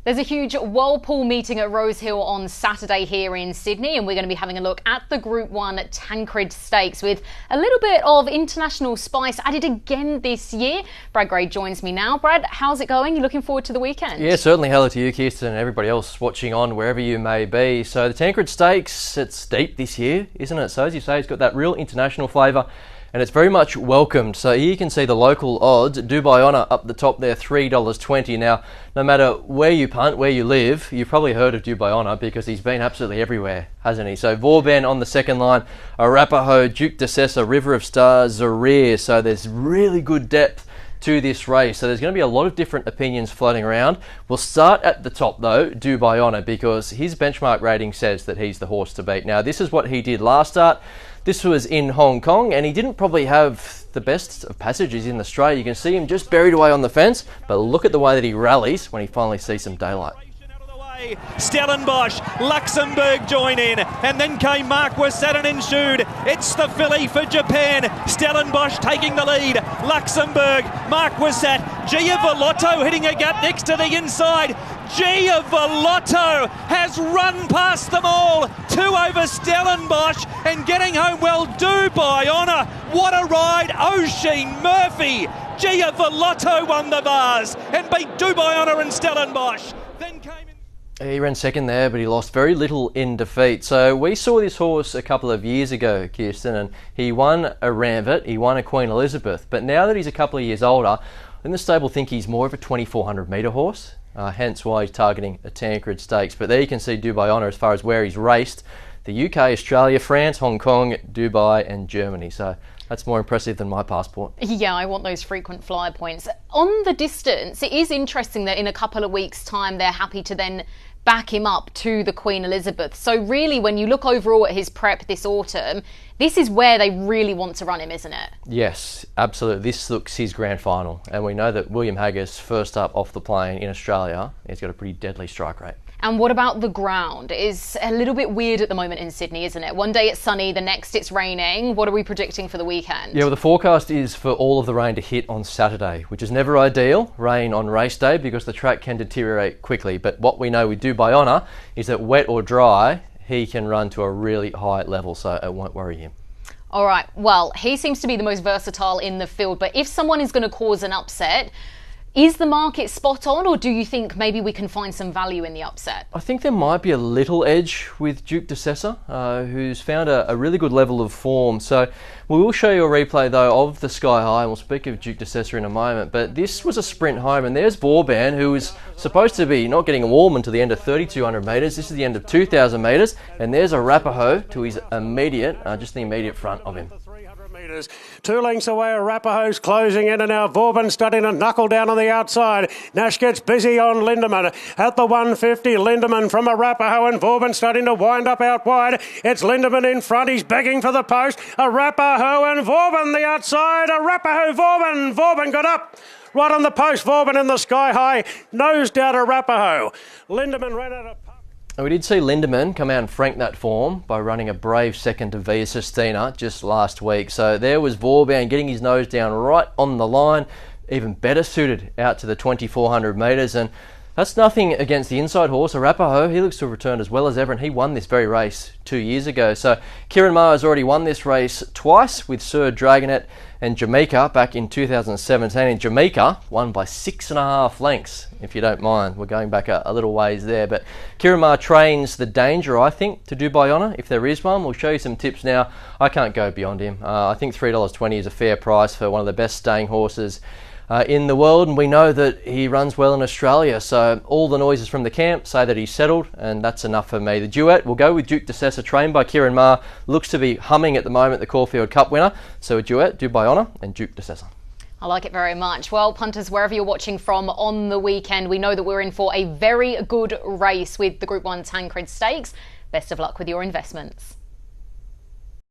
There's a huge whirlpool meeting at Rosehill on Saturday here in Sydney, and we're going to be having a look at the Group 1 Tancred Stakes with a little bit of international spice added again this year. Brad Gray joins me now. Brad, how's it going? You looking forward to the weekend? Yeah, certainly. Hello to you, Kirsten, and everybody else watching on wherever you may be. So the Tancred Stakes, it's deep this year, isn't it? So as you say, it's got that real international flavour. And it's very much welcomed. So here you can see the local odds. Dubai Honour up the top there, $3.20. Now, no matter where you punt, where you live, you've probably heard of Dubai Honour because he's been absolutely everywhere, hasn't he? So Vauban on the second line, Arapaho, Duke de Sessa, River of Stars, Zarir. So there's really good depth to this race. So there's going to be a lot of different opinions floating around. We'll start at the top though, Dubai Honour, because his benchmark rating says that he's the horse to beat. Now, this is what he did last start. This was in Hong Kong, and he didn't probably have the best of passages in Australia. You can see him just buried away on the fence, but look at the way that he rallies when he finally sees some daylight. Stellenbosch, Luxembourg join in, and then came Marquis at an ensued. It's the filly for Japan. Stellenbosch taking the lead. Luxembourg, Marquis at Giavolotto hitting a gap next to the inside. Giavolotto has run past them all. 2 over Stellenbosch and getting home well. Dubai Honour. What a ride. Oisin Murphy. Giavolotto won the bars and beat Dubai Honour and Stellenbosch. Then came He ran second there, but he lost very little in defeat. So we saw this horse a couple of years ago, Kirsten, and he won a Ranvet, he won a Queen Elizabeth. But now that he's a couple of years older, I think the stable think he's more of a 2,400 metre horse. Hence why he's targeting a Tancred Stakes. But there you can see Dubai Honour as far as where he's raced. The UK, Australia, France, Hong Kong, Dubai and Germany. So that's more impressive than my passport. Yeah, I want those frequent flyer points. On the distance, it is interesting that in a couple of weeks' time, they're happy to then back him up to the Queen Elizabeth. So really, when you look overall at his prep this autumn, this is where they really want to run him, isn't it? Yes, absolutely. This looks his grand final. And we know that William Haggas, first up off the plane in Australia, he's got a pretty deadly strike rate. And what about the ground? It's a little bit weird at the moment in Sydney, isn't it? One day it's sunny, the next it's raining. What are we predicting for the weekend? Yeah, well, the forecast is for all of the rain to hit on Saturday, which is never ideal, rain on race day, because the track can deteriorate quickly. But what we know with Dubai Honour is that wet or dry, he can run to a really high level, so it won't worry him. All right, well, he seems to be the most versatile in the field, but if someone is going to cause an upset, is the market spot on, or do you think maybe we can find some value in the upset? I think there might be a little edge with Duke de Sessa, who's found a really good level of form. So we will show you a replay, though, of the Sky High, and we'll speak of Duke de Sessa in a moment. But this was a sprint home, and there's Vauban, who is supposed to be not getting warm until the end of 3,200 metres. This is the end of 2,000 metres, and there's Arapaho to his immediate, just the immediate front of him. 2 lengths away, Arapaho's closing in, and now Vauban starting to knuckle down on the outside. Nash gets busy on Lindemann. At the 150, Lindemann from Arapaho, and Vauban starting to wind up out wide. It's Lindemann in front, he's begging for the post. Arapaho and Vauban the outside. Arapaho, Vauban. Vauban got up. Right on the post, Vauban in the Sky High. Nosed out Arapaho. Lindemann ran out of... We did see Lindemann come out and frank that form by running a brave second to Via Sistina just last week. So there was Vauban getting his nose down right on the line, even better suited out to the 2,400 metres. And that's nothing against the inside horse, Arapaho. He looks to have returned as well as ever, and he won this very race 2 years ago. So Kieran Maher has already won this race twice with Sir Dragonet and Jamaica back in 2017. And Jamaica won by 6.5 lengths, if you don't mind. We're going back a little ways there. But Kieran Maher trains the danger, I think, to Dubai Honour, if there is one. We'll show you some tips now. I can't go beyond him. I think $3.20 is a fair price for one of the best staying horses in the world, and we know that he runs well in Australia, so all the noises from the camp say that he's settled, and that's enough for me. The duet will go with Duke de Sessa, trained by Kieran Maher, looks to be humming at the moment, the Caulfield Cup winner. So a duet, Dubai Honour and Duke de Sessa. I like it very much. Well, punters, wherever you're watching from on the weekend, we know that we're in for a very good race with the Group 1 Tancred Stakes. Best of luck with your investments.